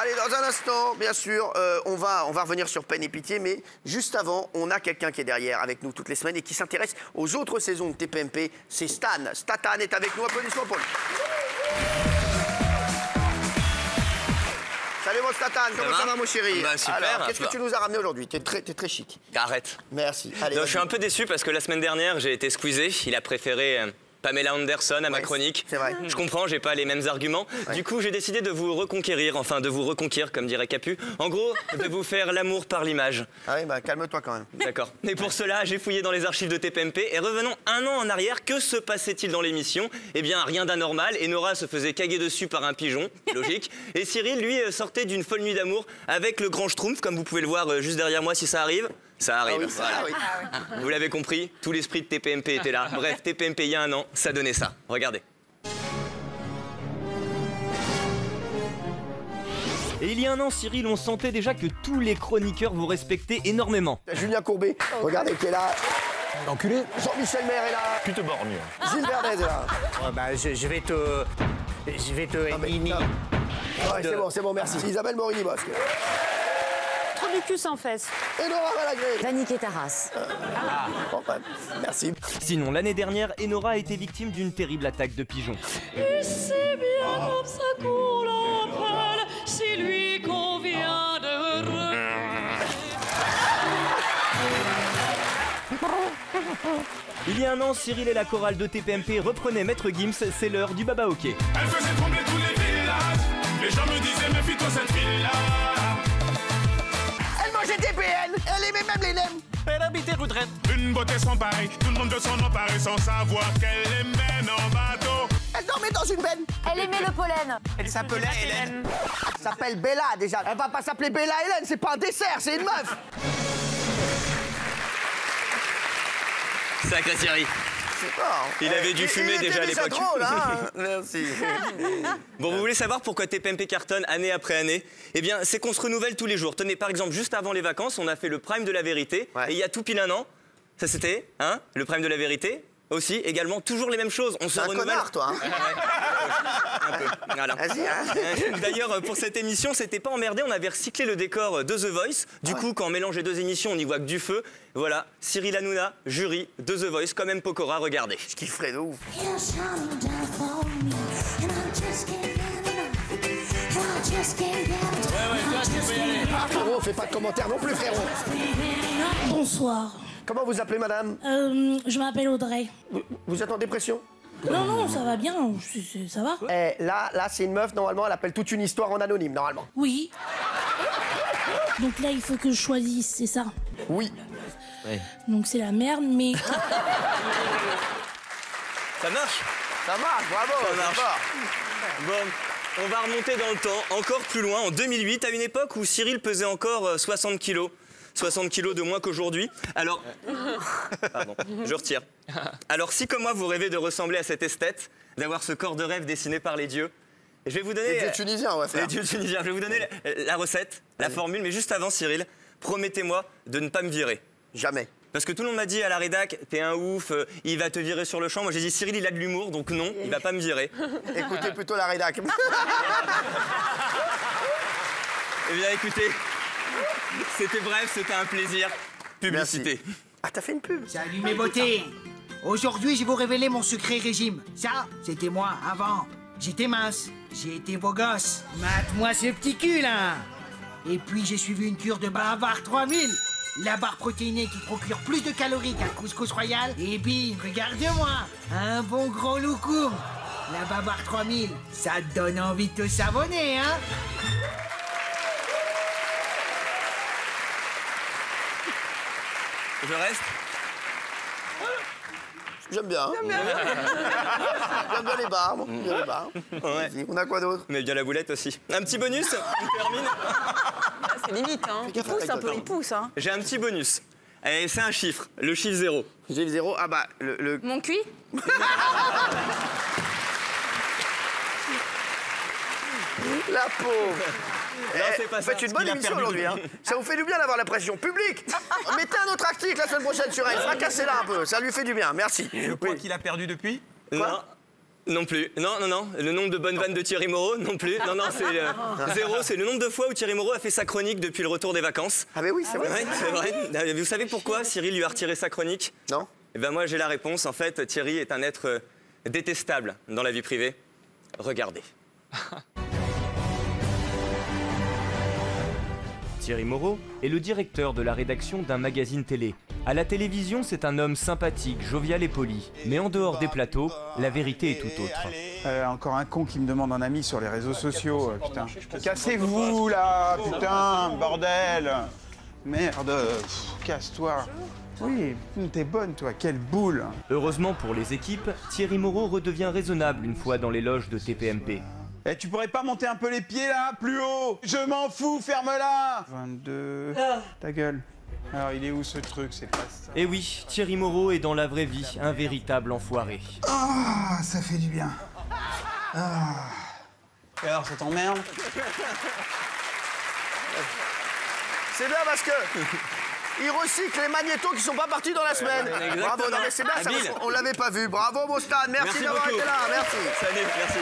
Allez, dans un instant, bien sûr, on va revenir sur Peine et Pitié, mais juste avant, on a quelqu'un qui est derrière avec nous toutes les semaines et qui s'intéresse aux autres saisons de TPMP. C'est Stan. Statan est avec nous. Applaudissements pour lui. Salut mon Statan, comment ça va mon chéri? Bah, super. Alors, qu'est-ce que tu nous as ramené aujourd'hui? T'es très chic. Arrête. Merci. Allez, Non, je suis un peu déçu parce que la semaine dernière, j'ai été squeezé. Il a préféré Pamela Anderson à ma chronique. C'est vrai. Je comprends, j'ai pas les mêmes arguments. Ouais. Du coup, j'ai décidé de vous reconquérir, enfin de vous reconquérir, comme dirait Capu. En gros, de vous faire l'amour par l'image. Ah oui, bah calme-toi quand même. D'accord. Et pour cela, j'ai fouillé dans les archives de TPMP et revenons un an en arrière. Que se passait-il dans l'émission? Eh bien, rien d'anormal. Enora se faisait caguer dessus par un pigeon, logique. Et Cyril, lui, sortait d'une folle nuit d'amour avec le grand Schtroumpf, comme vous pouvez le voir juste derrière moi si ça arrive. Ça arrive. Ah oui, Voilà. oui. Vous l'avez compris, tout l'esprit de TPMP était là. Bref, TPMP il y a un an, ça donnait ça. Regardez. Et il y a un an, Cyril, on sentait déjà que tous les chroniqueurs vous respectaient énormément. Julien Courbet, regardez qui est là. Enculé. Jean-Michel Maire est là. Tu te borgnes. Gilles Verdez est là. Ouais, bah, je vais te... Ouais, c'est bon, merci. Isabelle Morini-Bosque. Trop du cul sans fesses. Et Nora Malagré. Va niquer ta race. Bon, bah, merci. Sinon, l'année dernière, Enora a été victime d'une terrible attaque de pigeons. Et c'est bien comme ça qu'on l'appelle, c'est lui qu'on vient de... Il y a un an, Cyril et la chorale de TPMP reprenaient Maître Gims, c'est l'heure du baba hockey. Elle faisait trembler tous les villages. Les gens me disaient, méfie-toi cette fille-là. Elle mangeait des PN. Elle aimait même les nems. Elle habitait Roudren. Une beauté sans pareil, tout le monde de s'en emparer sans savoir qu'elle les mène en bateau. Elle dormait dans une benne. Elle aimait le pollen. Elle s'appelait Hélène. Elle s'appelle Bella déjà. Elle va pas s'appeler Bella Hélène, c'est pas un dessert, c'est une meuf. Sacré Thierry. C'est fort. Il avait dû fumer il déjà à était l'époque. drôle, hein. Merci. Bon, vous voulez savoir pourquoi TPMP cartonne année après année? Eh bien, c'est qu'on se renouvelle tous les jours. Tenez, par exemple, juste avant les vacances, on a fait le Prime de la vérité. Ouais. Et il y a tout pile un an, ça c'était, hein, le Prime de la vérité. Aussi, également, toujours les mêmes choses. On se C'est un renouvelle. connard, toi. Hein. Un peu. Voilà. Vas-y, hein. D'ailleurs, pour cette émission, c'était pas emmerdé. On avait recyclé le décor de The Voice. Du coup, quand on mélange les deux émissions, on n'y voit que du feu. Voilà, Cyril Hanouna, jury de The Voice, quand même Pokora, regardez. Je kifferais de ouf. Frérot, fais pas de commentaires non plus, frérot. Bonsoir. Comment vous appelez, madame? Je m'appelle Audrey. Vous êtes en dépression? Non, ça va bien, ça va. Eh, là, c'est une meuf, normalement, elle appelle toute une histoire en anonyme, normalement. Oui. Donc là, il faut que je choisisse, c'est ça. Oui. Donc c'est la merde, mais... Ça marche? Ça marche, bravo. Ça marche. fort. Bon, on va remonter dans le temps, encore plus loin, en 2008, à une époque où Cyril pesait encore 60 kilos. 60 kilos de moins qu'aujourd'hui. Alors... Pardon, je retire. Alors, si comme moi, vous rêvez de ressembler à cet esthète, d'avoir ce corps de rêve dessiné par les dieux, je vais vous donner... Les dieux tunisiens, ouais, frère. Les dieux tunisiens. Je vais vous donner la recette, la formule, mais juste avant, Cyril, promettez-moi de ne pas me virer. Jamais. Parce que tout le monde m'a dit à la rédac, t'es un ouf, il va te virer sur le champ. Moi j'ai dit, Cyril il a de l'humour, donc non, il va pas me virer. Écoutez plutôt la rédac. Eh bien écoutez, c'était bref, c'était un plaisir. Publicité. Merci. Ah, t'as fait une pub? Salut mes beautés. Aujourd'hui, je vais vous révéler mon secret régime. Ça, c'était moi avant. J'étais mince, j'ai été beau gosse. Mate-moi ce petit cul, là. Et puis, j'ai suivi une cure de Babar 3000. La barre protéinée qui procure plus de calories qu'un couscous royal. Et bim, regarde-moi, un bon gros loukoum. La Babar 3000, ça te donne envie de te savonner, hein? Je reste? J'aime bien. J'aime bien les bars. J'aime bien les bars. Ouais. On a quoi d'autre? Mais bien la boulette aussi. Un petit bonus, on termine. C'est limite, hein. Fais gaffe Il pousse avec un toi, peu, il pousse, hein. J'ai un petit bonus. Et c'est un chiffre, le chiffre 0. J'ai le 0. Ah bah, le... Mon cuit? La pauvre. Non, c'est pas ça. Faites une bonne émission aujourd'hui. Hein. Ça vous fait du bien d'avoir la pression publique. Mettez un autre article la semaine prochaine sur elle. Fracassez-la un peu. Ça lui fait du bien. Merci. Le poids qu'il a perdu depuis? Non. Non plus. Non, non, non. Le nombre de bonnes vannes de Thierry Moreau, non plus. Non, non, c'est 0. C'est le nombre de fois où Thierry Moreau a fait sa chronique depuis le retour des vacances. Ah mais oui, c'est vrai. Ouais, c'est vrai. Vous savez pourquoi Cyril lui a retiré sa chronique? Non. Eh ben moi, j'ai la réponse. En fait, Thierry est un être détestable dans la vie privée. Regardez. Thierry Moreau est le directeur de la rédaction d'un magazine télé. À la télévision, c'est un homme sympathique, jovial et poli. Mais en dehors des plateaux, la vérité est tout autre. Encore un con qui me demande un ami sur les réseaux sociaux, putain. Cassez-vous là, putain, bordel. Merde, casse-toi. Oui, t'es bonne toi, quelle boule. Heureusement pour les équipes, Thierry Moreau redevient raisonnable une fois dans les loges de TPMP. Eh, tu pourrais pas monter un peu les pieds là, plus haut? Je m'en fous, ferme-la. 22, ta gueule. Alors il est où ce truc, c'est pas ça. Et oui, Thierry Moreau est dans la vraie vie un véritable enfoiré. Ah, ça fait du bien. Ah. Et alors, ça t'emmerde? C'est bien parce que il recycle les magnétos qui sont pas partis dans la semaine. Bravo, non mais c'est bien, ça, on l'avait pas vu. Bravo, mon Stan, merci d'avoir été là, merci. Salut, merci.